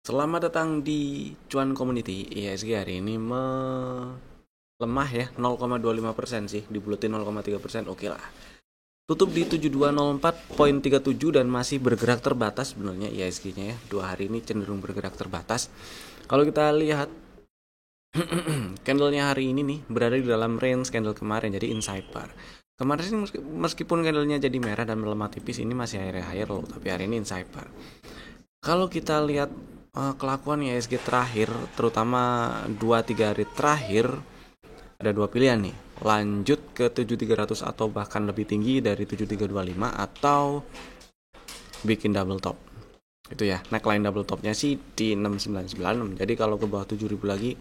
Selamat datang di Cuan Community. IHSG hari ini melemah ya, 0,25% sih, dibulutin 0,3%. Oke lah. Tutup di 7204,37 dan masih bergerak terbatas sebenarnya IHSG-nya ya. Dua hari ini cenderung bergerak terbatas. Kalau kita lihat candlenya hari ini nih berada di dalam range candle kemarin, jadi inside bar. Kemarin sih meskipun candlenya jadi merah dan melemah tipis, ini masih higher low, tapi hari ini inside bar. Kalau kita lihat kelakuan IHSG terakhir, terutama 2-3 hari terakhir, ada dua pilihan nih. Lanjut ke 7300 atau bahkan lebih tinggi dari 7325 atau bikin double top. Itu ya, neckline double topnya sih di 6996. Jadi kalau ke bawah 7000 lagi,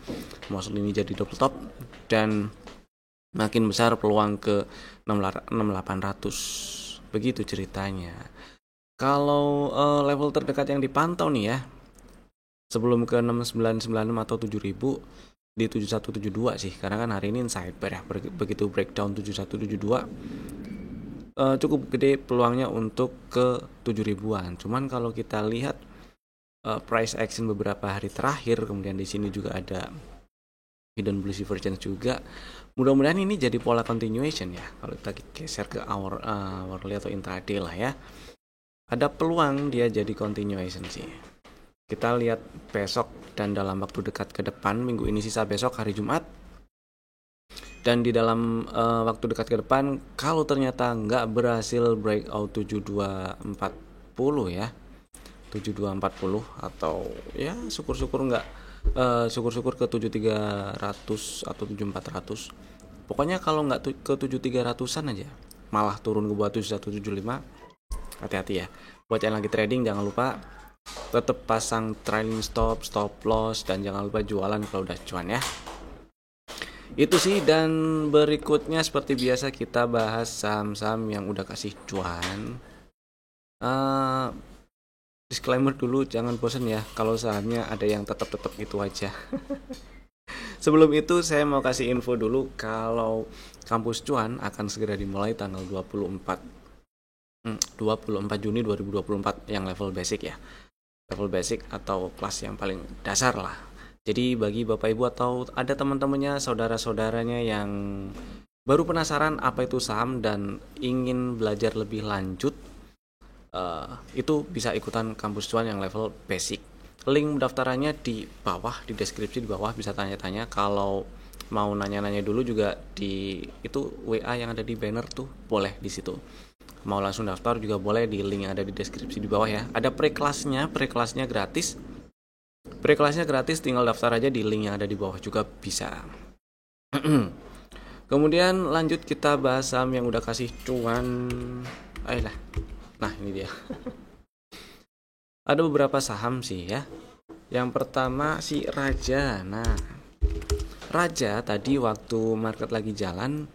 maksud ini jadi double top dan makin besar peluang ke 6800. Begitu ceritanya. Kalau level terdekat yang dipantau nih ya, sebelum ke 6996 atau 7000 di 7172 sih, karena kan hari ini inside bar ya. Begitu breakdown 7172 cukup gede peluangnya untuk ke 7000-an. Cuman kalau kita lihat price action beberapa hari terakhir, kemudian di sini juga ada hidden bullish divergence juga. Mudah-mudahan ini jadi pola continuation ya. Kalau kita geser ke hourly atau intraday lah ya, ada peluang dia jadi continuation sih. Kita lihat besok dan dalam waktu dekat ke depan, minggu ini sisa besok hari Jumat. Dan di dalam waktu dekat ke depan, kalau ternyata nggak berhasil breakout 7240 ya, 7240 atau ya syukur-syukur nggak, syukur-syukur ke 7300 atau 7400. Pokoknya kalau nggak ke 7300-an aja, malah turun ke bawah 7175, hati-hati ya. Buat yang lagi trading jangan lupa tetap pasang trailing stop loss, dan jangan lupa jualan kalau udah cuan ya. Itu sih, dan berikutnya seperti biasa kita bahas saham-saham yang udah kasih cuan. Disclaimer dulu, jangan bosan ya kalau sahamnya ada yang tetap itu aja. Sebelum itu saya mau kasih info dulu kalau kampus cuan akan segera dimulai tanggal 24 Juni 2024 yang level basic ya. Level basic atau kelas yang paling dasar lah. Jadi bagi Bapak Ibu atau ada teman-temannya, saudara-saudaranya yang baru penasaran apa itu saham dan ingin belajar lebih lanjut, itu bisa ikutan kampus cuan yang level basic. Link pendaftarannya di bawah, di deskripsi di bawah, bisa tanya-tanya. Kalau mau nanya-nanya dulu juga di itu WA yang ada di banner tuh, boleh di situ. Mau langsung daftar juga boleh di link yang ada di deskripsi di bawah ya. Ada pre-kelasnya gratis. Pre-kelasnya gratis, tinggal daftar aja di link yang ada di bawah juga bisa. Kemudian lanjut kita bahas saham yang udah kasih cuan. Ayolah. Nah, ini dia. Ada beberapa saham sih ya. Yang pertama si Raja. Nah, Raja tadi waktu market lagi jalan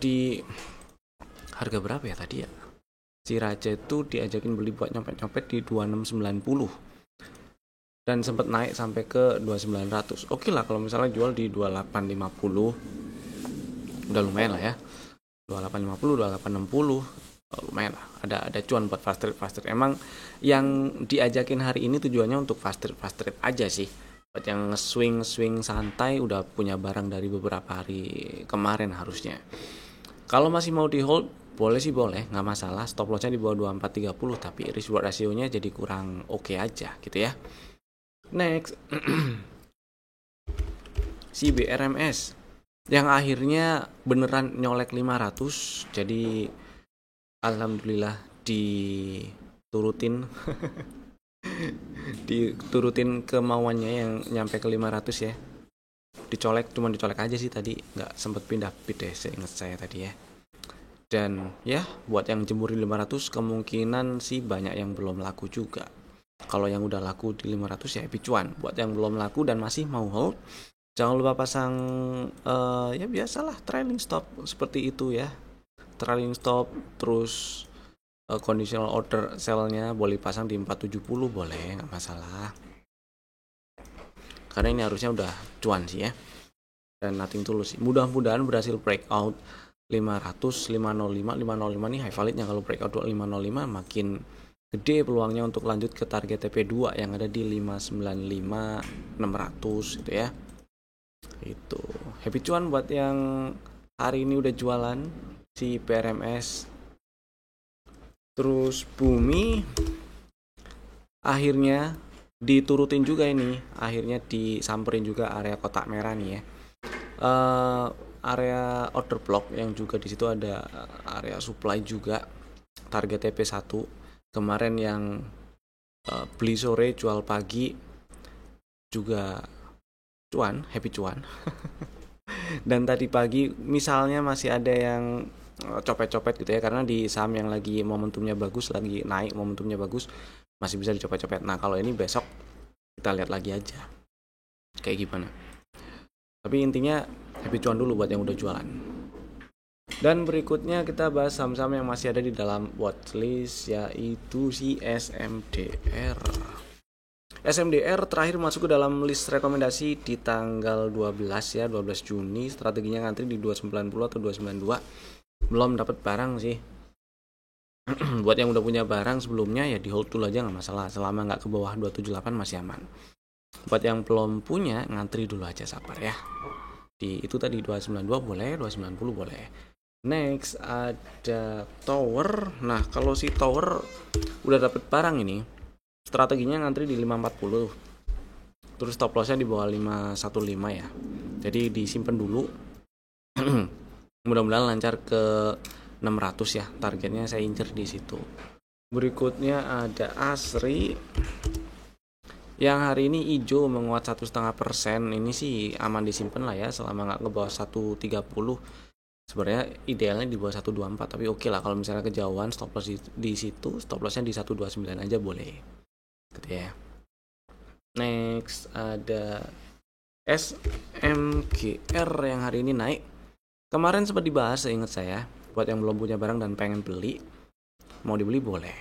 di harga berapa ya tadi ya? Si Raja itu diajakin beli buat nyopet-nyopet di 2690 dan sempat naik sampai ke 2900. Oke lah kalau misalnya jual di 2850 udah lumayan lah ya. 2850, 2860 lumayan lah. Ada cuan buat fast trade. Emang yang diajakin hari ini tujuannya untuk fast trade aja sih. Buat yang swing santai udah punya barang dari beberapa hari kemarin harusnya. Kalau masih mau di hold, boleh sih boleh, nggak masalah. Stop lossnya di bawah 2430, tapi risk reward rasionya jadi kurang oke aja gitu ya. Next, si BRMS yang akhirnya beneran nyolek 500, jadi alhamdulillah diturutin diturutin kemauannya yang nyampe ke 500 ya. Cuma dicolek aja sih tadi, nggak sempet pindah bid deh seingat saya tadi ya. Dan ya buat yang jemur di 500 kemungkinan sih banyak yang belum laku juga. Kalau yang udah laku di 500 ya happy cuan. Buat yang belum laku dan masih mau hold, jangan lupa pasang ya biasalah trailing stop seperti itu ya. Trailing stop, terus conditional order sell-nya boleh pasang di 470, boleh, nggak masalah. Karena ini harusnya udah cuan sih ya. Dan nothing tulus sih. Mudah-mudahan berhasil breakout 500, 505 nih high validnya. Kalau breakout 505 makin gede peluangnya untuk lanjut ke target TP2 yang ada di 595.600 gitu ya. Itu happy cuan buat yang hari ini udah jualan si PRMS. Terus Bumi akhirnya diturutin juga ini, akhirnya disamperin juga area kotak merah nih ya. Area order block yang juga di situ ada area supply juga, target TP1 kemarin yang beli sore jual pagi juga cuan, happy cuan. Dan tadi pagi misalnya masih ada yang copet-copet gitu ya, karena di saham yang lagi momentumnya bagus, lagi naik momentumnya bagus, masih bisa dicopet-copet. Nah kalau ini besok kita lihat lagi aja kayak gimana. Tapi intinya happy cuan dulu buat yang udah jualan. Dan berikutnya kita bahas saham-saham yang masih ada di dalam watchlist, yaitu si SMDR. SMDR terakhir masuk ke dalam list rekomendasi di tanggal 12 ya, 12 Juni. Strateginya ngantri di 290 atau 292. Belum dapat barang sih. Buat yang udah punya barang sebelumnya ya di hold dulu aja, nggak masalah. Selama nggak ke bawah 278 masih aman. Buat yang belum punya, ngantri dulu aja, sabar ya. Di itu tadi 292 boleh, 290 boleh. Next ada Tower. Nah kalau si Tower udah dapet barang ini, strateginya ngantri di 540. Terus stop lossnya di bawah 515 ya. Jadi disimpan dulu. Mudah-mudahan lancar ke 600 ya. Targetnya saya incer di situ. Berikutnya ada Asri yang hari ini hijau menguat 1,5%. Ini sih aman disimpan lah ya, selama nggak ke bawah 130. Sebenarnya idealnya di bawah 124, tapi oke lah kalau misalnya kejauhan stop loss di situ, stop lossnya di 129 aja boleh gitu ya. Next ada SMGR yang hari ini naik. Kemarin sempat dibahas seingat saya, buat yang belum punya barang dan pengen beli, mau dibeli boleh.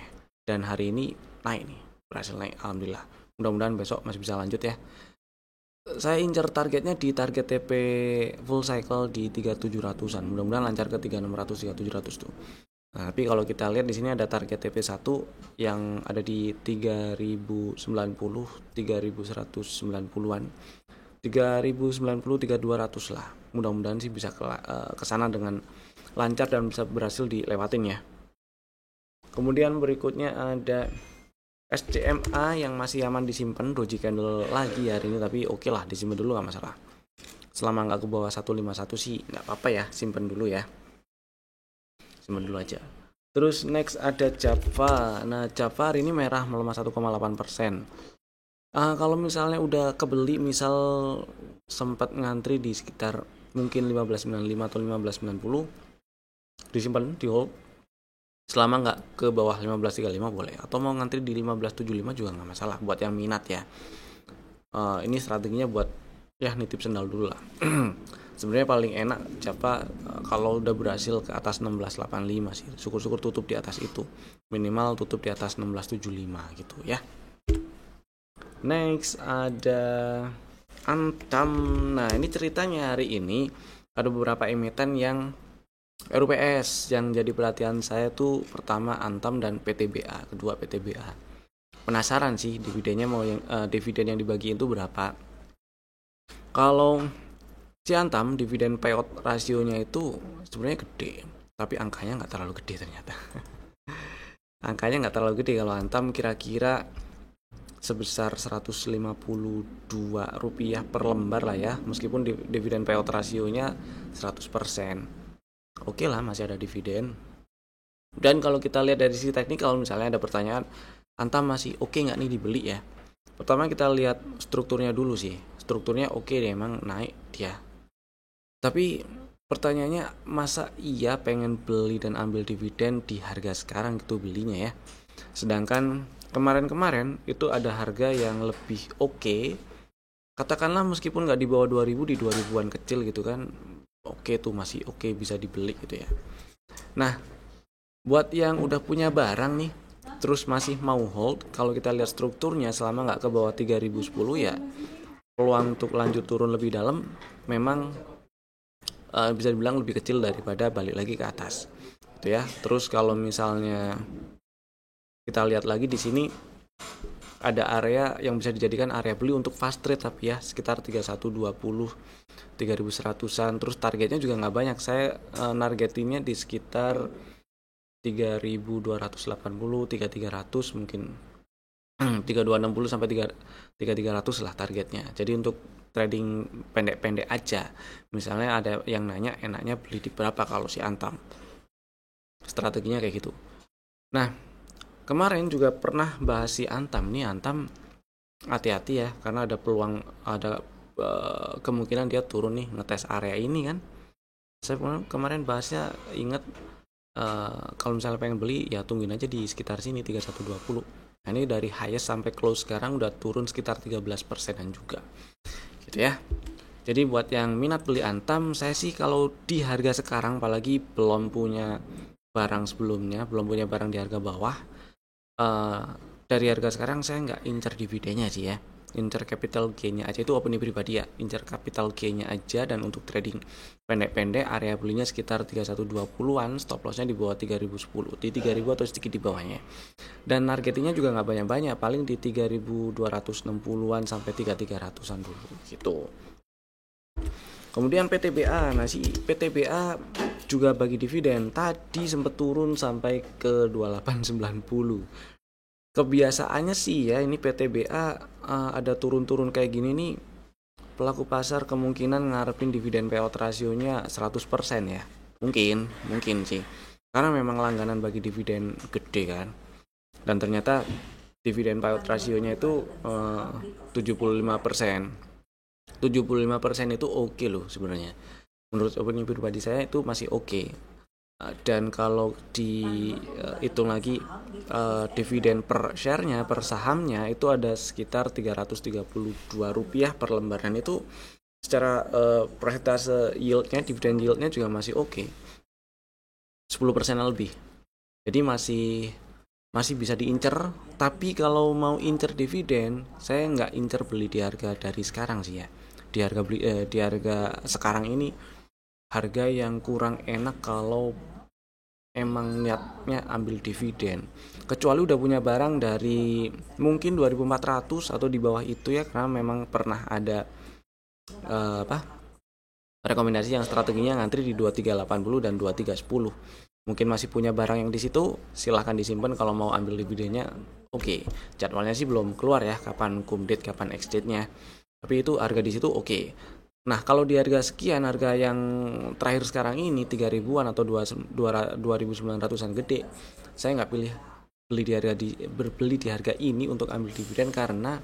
Dan hari ini naik nih, berhasil naik, alhamdulillah. Mudah-mudahan besok masih bisa lanjut ya. Saya incar targetnya di target TP full cycle di 3700-an. Mudah-mudahan lancar ke 3600, 3700 tuh. Nah, tapi kalau kita lihat di sini ada target TP1 yang ada di 3090, 3190-an. 3090, 3200 lah. Mudah-mudahan sih bisa ke sana dengan lancar dan bisa berhasil dilewatin ya. Kemudian berikutnya ada SCMA yang masih aman disimpan, doji candle lagi hari ini, tapi oke lah disimpan dulu, gak masalah. Selama nggak ke bawah 151 sih nggak apa-apa ya, simpan dulu ya, simpan dulu aja. Terus next ada Java. Nah Java hari ini merah melemah 1,8%. Kalau misalnya udah kebeli, misal sempat ngantri di sekitar mungkin 1595 atau 1590, disimpan di hold selama nggak ke bawah 1535 boleh, atau mau ngantri di 1575 juga nggak masalah buat yang minat ya. Ini strateginya buat ya nitip sendal dulu lah. Sebenarnya paling enak Java kalau udah berhasil ke atas 1685 sih, syukur-syukur tutup di atas itu, minimal tutup di atas 1675 gitu ya. Next ada Antam. Nah ini ceritanya hari ini ada beberapa emiten yang RUPS yang jadi perhatian saya tuh, pertama Antam dan PTBA, kedua PTBA. Penasaran sih dividennya mau yang dividen yang dibagiin itu berapa. Kalau si Antam dividen payout rasionya itu sebenarnya gede, tapi angkanya nggak terlalu gede ternyata. Angkanya nggak terlalu gede kalau Antam, kira-kira sebesar Rp152 per lembar lah ya, meskipun dividen payout rasionya 100%. Oke lah, masih ada dividen. Dan kalau kita lihat dari sisi teknikal, misalnya ada pertanyaan, Antam masih oke nggak nih dibeli ya? Pertama kita lihat strukturnya dulu sih. Strukturnya oke deh, emang naik dia. Tapi pertanyaannya, masa iya pengen beli dan ambil dividen di harga sekarang gitu belinya ya? Sedangkan kemarin-kemarin itu ada harga yang lebih oke. Katakanlah meskipun nggak di bawah 2000, di 2000-an kecil gitu kan, oke tuh, masih oke bisa dibeli gitu ya. Nah buat yang udah punya barang nih terus masih mau hold, kalau kita lihat strukturnya selama nggak ke bawah 3010 ya peluang untuk lanjut turun lebih dalam memang bisa dibilang lebih kecil daripada balik lagi ke atas gitu ya. Terus kalau misalnya Kita lihat lagi di sini ada area yang bisa dijadikan area beli untuk fast trade, tapi ya sekitar 3120, 3100-an. Terus targetnya juga nggak banyak, saya nargetinnya di sekitar 3280, 3300 mungkin. 3260 sampai 3300 lah targetnya. Jadi untuk trading pendek-pendek aja. Misalnya ada yang nanya enaknya beli di berapa kalau si Antam. Strateginya kayak gitu. Nah, kemarin juga pernah bahas si Antam nih. Antam hati-hati ya, karena ada peluang, ada kemungkinan dia turun nih ngetes area ini kan. Saya kemarin bahasnya ingat, kalau misalnya pengen beli ya tungguin aja di sekitar sini 3120. Nah, ini dari highest sampai close sekarang udah turun sekitar 13%an juga gitu ya. Jadi buat yang minat beli Antam, saya sih kalau di harga sekarang, apalagi belum punya barang sebelumnya, belum punya barang di harga bawah, dari harga sekarang saya nggak incer dividennya sih ya, incer capital gain-nya aja. Itu opini pribadi ya, incer capital gain-nya aja. Dan untuk trading pendek-pendek area belinya sekitar 3120-an, stop loss-nya di bawah 3010, di 3000 atau sedikit di bawahnya. Dan targetnya juga nggak banyak-banyak, paling di 3260-an sampai 3300-an dulu gitu. Kemudian PTBA, nah si PTBA juga bagi dividen, tadi sempat turun sampai ke 2890. Kebiasaannya sih ya, ini PTBA ada turun-turun kayak gini nih, pelaku pasar kemungkinan ngarepin dividen payout rasionya 100% ya. Mungkin sih. Karena memang langganan bagi dividen gede kan. Dan ternyata dividen payout rasionya itu 75%. 75% itu oke loh sebenarnya. Menurut opini pribadi saya itu masih oke. Dan kalau dihitung lagi dividen per share-nya, per sahamnya itu ada sekitar Rp332 per lembar. Dan itu secara persentase yieldnya, dividen yieldnya juga masih oke, 10% lebih. Jadi masih bisa diincer. Tapi kalau mau incer dividen, saya nggak incer beli di harga dari sekarang sih ya. Di harga sekarang ini, harga yang kurang enak kalau emang niatnya ambil dividen. Kecuali udah punya barang dari mungkin 2400 atau di bawah itu ya, karena memang pernah ada rekomendasi yang strateginya ngantri di 2380 dan 2310. Mungkin masih punya barang yang di situ, silahkan disimpan. Kalau mau ambil dividennya, oke. Jadwalnya sih belum keluar ya, kapan cum date, kapan ex date-nya. Tapi itu harga di situ oke. Nah, kalau di harga sekian, harga yang terakhir sekarang ini 3000-an atau 2900-an gede, saya nggak berbeli di harga ini untuk ambil dividen. Karena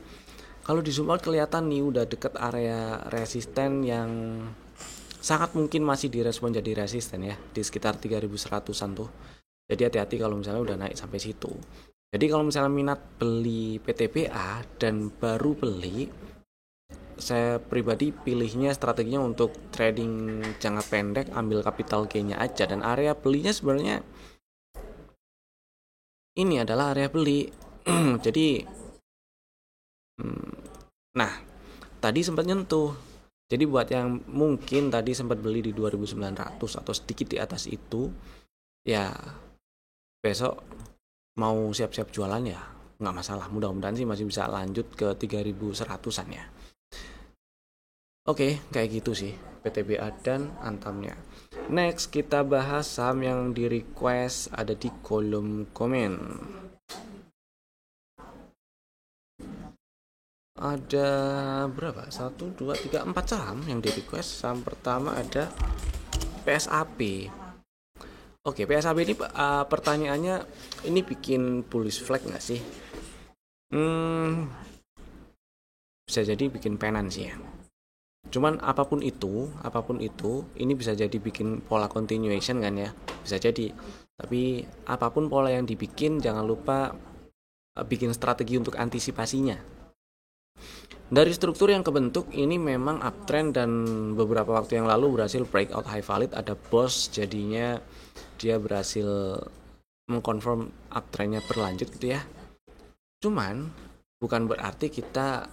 kalau di zoom out kelihatan nih udah deket area resisten yang sangat mungkin masih direspon jadi resisten ya, di sekitar 3100-an tuh. Jadi hati-hati kalau misalnya udah naik sampai situ. Jadi kalau misalnya minat beli PTBA dan baru beli, saya pribadi pilihnya strateginya untuk trading jangka pendek, ambil capital gain-nya aja. Dan area belinya sebenarnya ini adalah area beli. Jadi nah, tadi sempat nyentuh. Jadi buat yang mungkin tadi sempat beli di 2900 atau sedikit di atas itu, ya besok mau siap-siap jualan ya nggak masalah. Mudah-mudahan sih masih bisa lanjut ke 3100-an ya. Oke, kayak gitu sih PTBA dan Antamnya. Next kita bahas saham yang di request ada di kolom komen. Ada berapa? 1, 2, 3, 4 saham yang di request. Saham pertama ada PSAP. Oke, PSAP ini pertanyaannya, ini bikin bullish flag nggak sih? Bisa jadi bikin penan sih ya. Cuman apapun itu, ini bisa jadi bikin pola continuation kan ya, bisa jadi. Tapi apapun pola yang dibikin, jangan lupa bikin strategi untuk antisipasinya. Dari struktur yang kebentuk ini memang uptrend, dan beberapa waktu yang lalu berhasil breakout high valid, ada boss, jadinya dia berhasil mengkonfirm uptrendnya berlanjut gitu ya. Cuman bukan berarti kita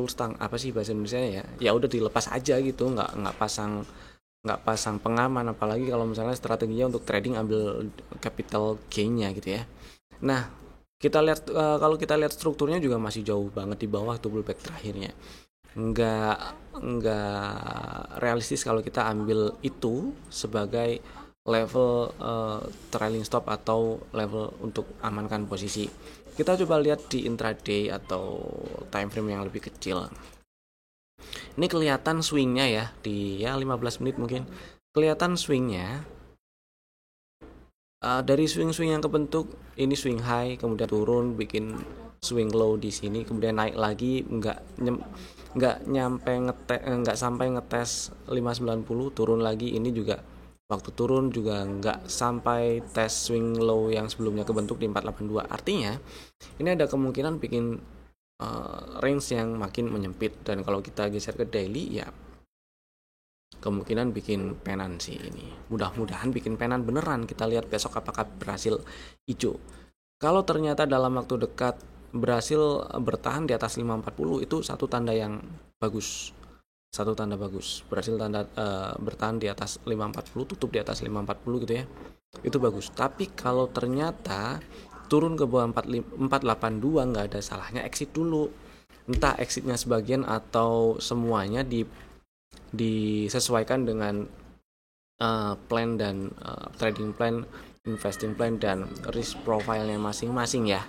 stang apa sih bahasa Indonesia ya, ya udah dilepas aja gitu, nggak pasang pengaman, apalagi kalau misalnya strateginya untuk trading ambil capital gain-nya gitu ya. Nah, kalau kita lihat strukturnya juga masih jauh banget di bawah tuh pullback terakhirnya. Nggak realistis kalau kita ambil itu sebagai level trailing stop atau level untuk amankan posisi. Kita coba lihat di intraday atau time frame yang lebih kecil. Ini kelihatan swingnya ya di 15 menit mungkin. Kelihatan swingnya dari swing-swing yang kebentuk, ini swing high kemudian turun bikin swing low di sini, kemudian naik lagi, nggak sampai ngetes 590, turun lagi. Ini juga waktu turun juga nggak sampai tes swing low yang sebelumnya kebentuk di 482. Artinya ini ada kemungkinan bikin range yang makin menyempit, dan kalau kita geser ke daily ya kemungkinan bikin penan sih ini. Mudah-mudahan bikin penan beneran. Kita lihat besok apakah berhasil hijau. Kalau ternyata dalam waktu dekat berhasil bertahan di atas 540, itu satu tanda yang bagus. Satu tanda bagus. Berhasil bertahan di atas 540, tutup di atas 540 gitu ya. Itu bagus. Tapi kalau ternyata turun ke bawah 482, nggak ada salahnya exit dulu. Entah exitnya sebagian atau semuanya disesuaikan dengan plan dan trading plan, investing plan, dan risk profile-nya masing-masing ya.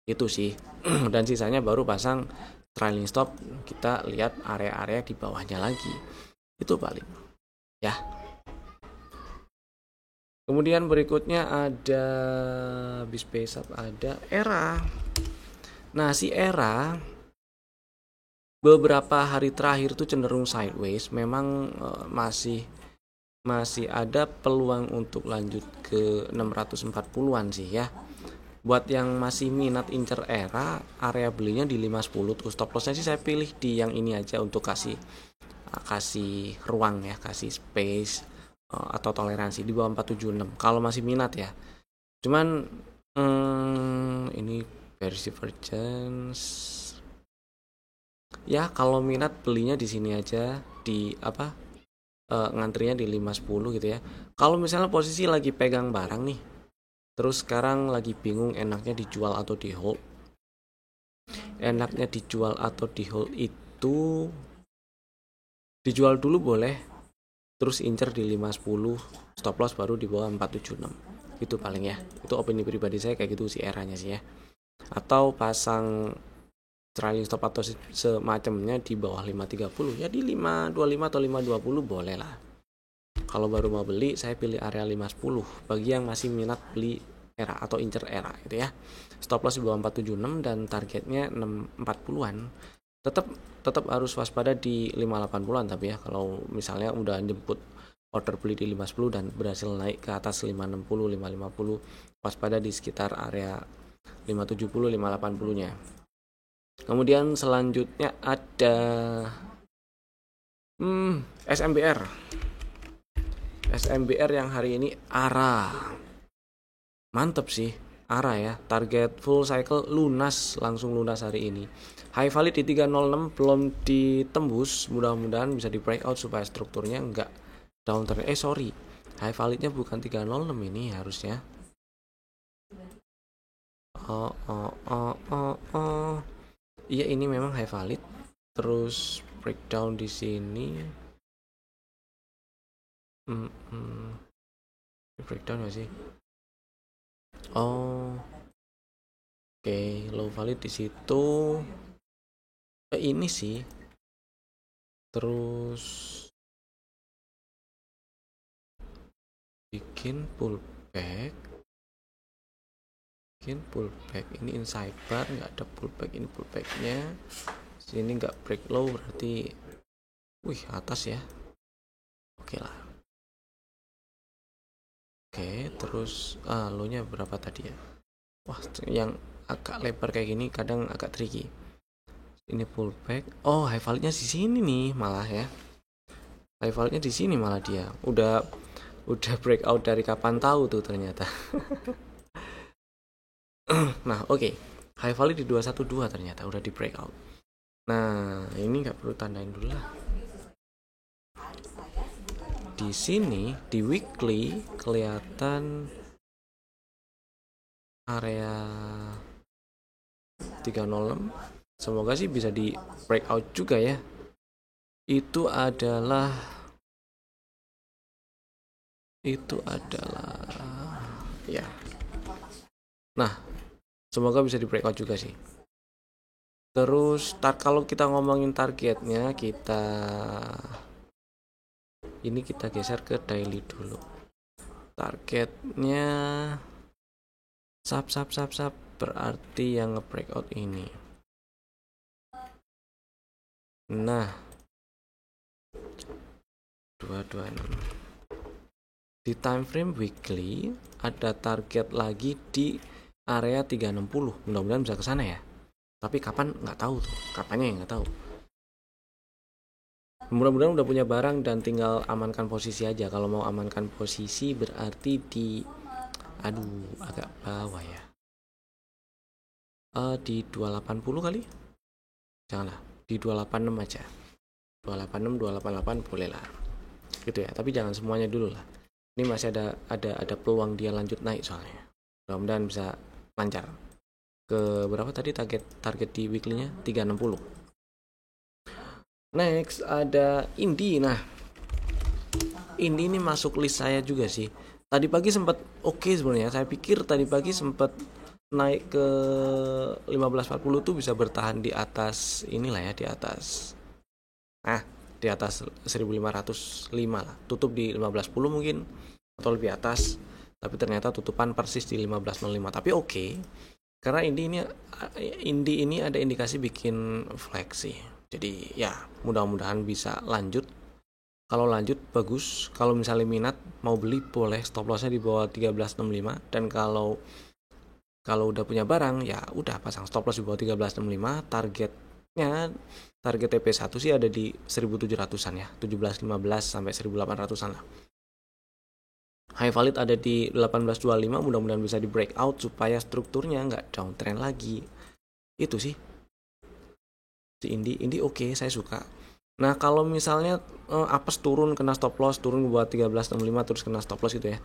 Itu sih. Dan sisanya baru pasang trailing stop, kita lihat area-area di bawahnya lagi. Itu paling ya. Kemudian berikutnya ada Bispesap, ada Era. Nah, si Era beberapa hari terakhir tuh cenderung sideways. Memang masih ada peluang untuk lanjut ke 640-an sih ya. Buat yang masih minat incer Era, area belinya di 510 tuh. Stop lossnya sih saya pilih di yang ini aja untuk kasih ruang ya, kasih space atau toleransi di bawah 476 kalau masih minat ya. Cuman ini bearish divergence ya, kalau minat belinya di sini aja, di ngantrinya di 510 gitu ya. Kalau misalnya posisi lagi pegang barang nih, terus sekarang lagi bingung enaknya dijual atau di hold. Enaknya dijual atau di hold itu dijual dulu boleh, terus incer di 510, stop loss baru di bawah 476. Itu paling ya. Itu opini pribadi saya kayak gitu sih eranya sih ya. Atau pasang trailing stop atau semacamnya di bawah 530 ya, di 525 atau 520 boleh lah. Kalau baru mau beli, saya pilih area 510 bagi yang masih minat beli Era atau incer Era gitu ya. Stop loss di bawah 476 dan targetnya 640-an. Tetap harus waspada di 580-an, tapi ya kalau misalnya udah jemput order beli di 510 dan berhasil naik ke atas 560, 550, waspada di sekitar area 570, 580-nya. Kemudian selanjutnya ada SMBR. SMBR yang hari ini ARA. Mantep sih ARA ya. Target full cycle langsung lunas hari ini. High valid di 306 belum ditembus. Mudah-mudahan bisa di breakout supaya strukturnya enggak downturn. High validnya bukan 306 ini harusnya. Iya, ini memang high valid. Terus breakdown di sini. Breakdown gak sih? Oke, low valid di situ. Ini sih. Terus bikin pullback. Ini inside bar, nggak ada pullback. Ini pullbacknya sini nggak break low, berarti atas ya. Oke lah. Oke, terus low nya berapa tadi ya? Wah, yang agak lebar kayak gini kadang agak tricky. Ini pullback. High validnya di sini nih malah ya. High validnya di sini malah dia. Udah breakout dari kapan tahu tuh ternyata. Nah, oke. High valid di 212 ternyata udah di breakout. Nah, ini nggak perlu tandain dulu lah. Di sini di weekly kelihatan area 306. Semoga sih bisa di breakout juga ya. Itu adalah ya. Nah, semoga bisa di breakout juga sih. Terus kalau kita ngomongin targetnya, kita geser ke daily dulu. Targetnya sap berarti yang nge-breakout ini. Nah, 226. Di time frame weekly ada target lagi di area 360. Mudah-mudahan bisa ke sana ya. Tapi kapan nggak tahu tuh. Kapannya yang nggak tahu. Mudah-mudahan udah punya barang dan tinggal amankan posisi aja. Kalau mau amankan posisi berarti di agak bawah ya. Di 280 kali? Janganlah, di 286 aja. 286, 288 boleh lah. Gitu ya. Tapi jangan semuanya dulu lah. Ini masih ada peluang dia lanjut naik soalnya. Mudah-mudahan bisa lancar. Ke berapa tadi target di weekly-nya? 360. Next ada Indi. Nah, Indi ini masuk list saya juga sih. Tadi pagi sempat oke sebenarnya. Saya pikir tadi pagi sempat naik ke 1540 tuh bisa bertahan di atas inilah ya, di atas 1505 lah. Tutup di 1510 mungkin atau lebih atas. Tapi ternyata tutupan persis di 1505. Tapi oke. Karena Indi ini ada indikasi bikin flag sih. Jadi ya mudah-mudahan bisa lanjut. Kalau lanjut bagus. Kalau misalnya minat mau beli boleh, stop lossnya di bawah 1365. Dan kalau udah punya barang ya udah pasang stop loss di bawah 1365. Target TP1 sih ada di 1700-an ya, 1715 sampai 1800-an lah. High valid ada di 1825, mudah-mudahan bisa di breakout supaya strukturnya nggak downtrend lagi. Itu sih. Si Indi oke, saya suka. Nah, kalau misalnya apes turun kena stop loss, turun buat 1365 terus kena stop loss gitu ya.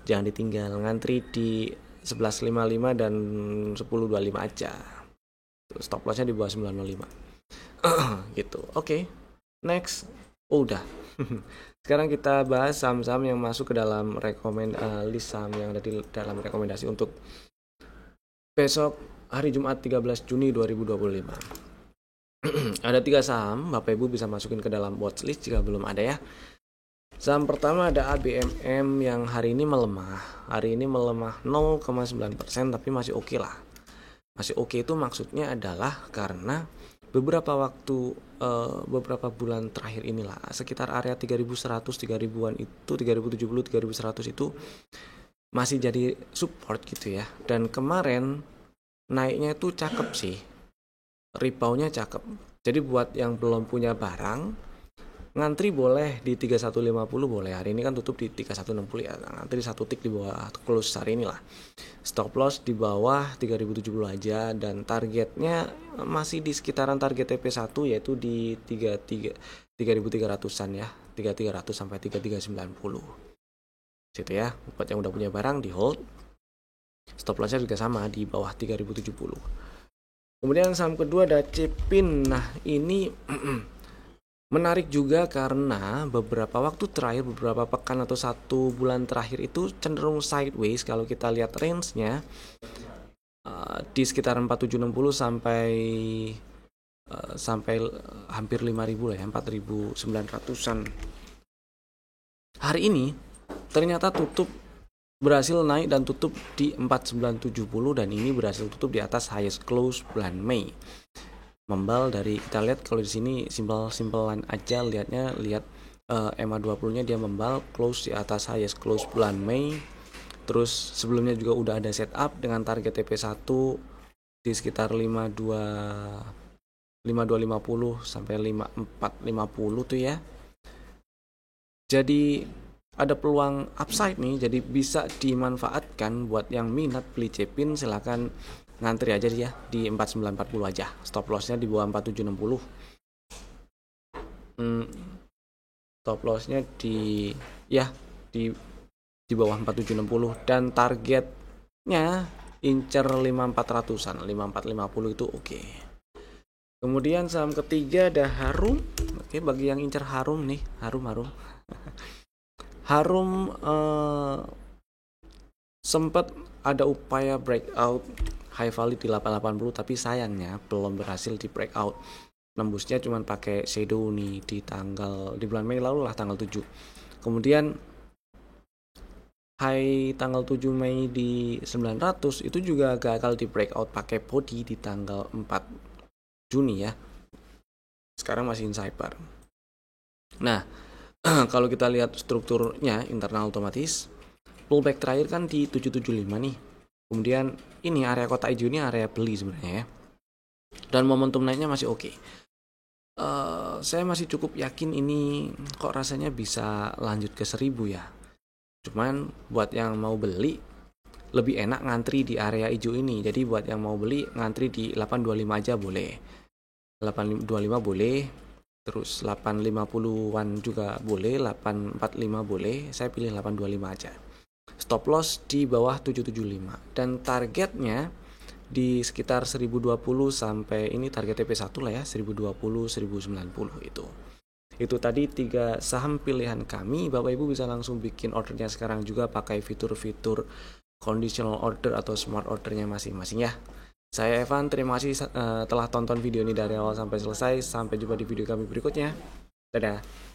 Jangan ditinggal, ngantri di 1155 dan 1025 aja. Stop lossnya di bawah 905. Gitu. Oke. Next. Udah. Sekarang kita bahas saham-saham yang masuk ke dalam list saham yang ada di dalam rekomendasi untuk besok hari Jumat 13 Juni 2025. Ada 3 saham, Bapak Ibu bisa masukin ke dalam watchlist jika belum ada ya. Saham pertama ada ABMM yang hari ini melemah. Hari ini melemah 0,9%, tapi masih oke lah. Masih oke itu maksudnya adalah karena beberapa bulan terakhir inilah sekitar area 3100, 3000-an itu, 3070, 3100 itu masih jadi support gitu ya. Dan kemarin naiknya itu cakep sih. Reboundnya cakep. Jadi buat yang belum punya barang, ngantri boleh di 3150 boleh. Hari ini kan tutup di 3160 ya. Ngantri 1 tick di bawah close hari ini lah. Stop loss di bawah 3070 aja dan targetnya masih di sekitaran target TP1 yaitu di 3300-an ya. 3300 sampai 3390. Situ ya. Buat yang udah punya barang di hold. Stop lossnya juga sama di bawah 3070. Kemudian saham kedua ada Cepin. Nah, ini menarik juga karena beberapa waktu terakhir, beberapa pekan atau 1 bulan terakhir itu cenderung sideways. Kalau kita lihat range-nya di sekitar 4760 sampai hampir 5000 lah ya, 4900-an. Hari ini ternyata berhasil naik dan tutup di 4970 dan ini berhasil tutup di atas highest close bulan Mei. Membal dari kita lihat kalau di sini simpelan aja lihat MA20-nya dia membal close di atas highest close bulan Mei. Terus sebelumnya juga udah ada setup dengan target TP1 di sekitar 5250 sampai 5450 tuh ya. Jadi ada peluang upside nih, jadi bisa dimanfaatkan buat yang minat beli Cepin. Silakan ngantri aja dia di 4940 aja. Stop lossnya di bawah 4760. Stop lossnya di bawah 4760 dan targetnya incer 5400-an, 5450 itu oke. Kemudian saham ketiga ada Harum. Oke, bagi yang incer Harum nih, Harum. Harum sempat ada upaya breakout high value di 880, tapi sayangnya belum berhasil di breakout. Nembusnya cuma pakai shadow nih di bulan Mei lalu lah, tanggal 7. Kemudian high tanggal 7 Mei di 900 itu juga gagal di breakout pakai body di tanggal 4 Juni ya. Sekarang masih insider. Nah, kalau kita lihat strukturnya internal otomatis, pullback terakhir kan di 775 nih. Kemudian ini area kotak hijau ini area beli sebenarnya ya. Dan momentum naiknya masih oke. Saya masih cukup yakin ini kok rasanya bisa lanjut ke 1000 ya. Cuman buat yang mau beli lebih enak ngantri di area hijau ini. Jadi buat yang mau beli ngantri di 825 aja boleh. 825 boleh. Terus 850-an juga boleh, 845 boleh. Saya pilih 825 aja. Stop loss di bawah 775 dan targetnya di sekitar 1020 sampai ini target TP1 lah ya, 1020 1090 itu. Itu tadi 3 saham pilihan kami. Bapak Ibu bisa langsung bikin ordernya sekarang juga pakai fitur-fitur conditional order atau smart ordernya masing-masing ya. Saya Evan, terima kasih telah tonton video ini dari awal sampai selesai. Sampai jumpa di video kami berikutnya. Dadah.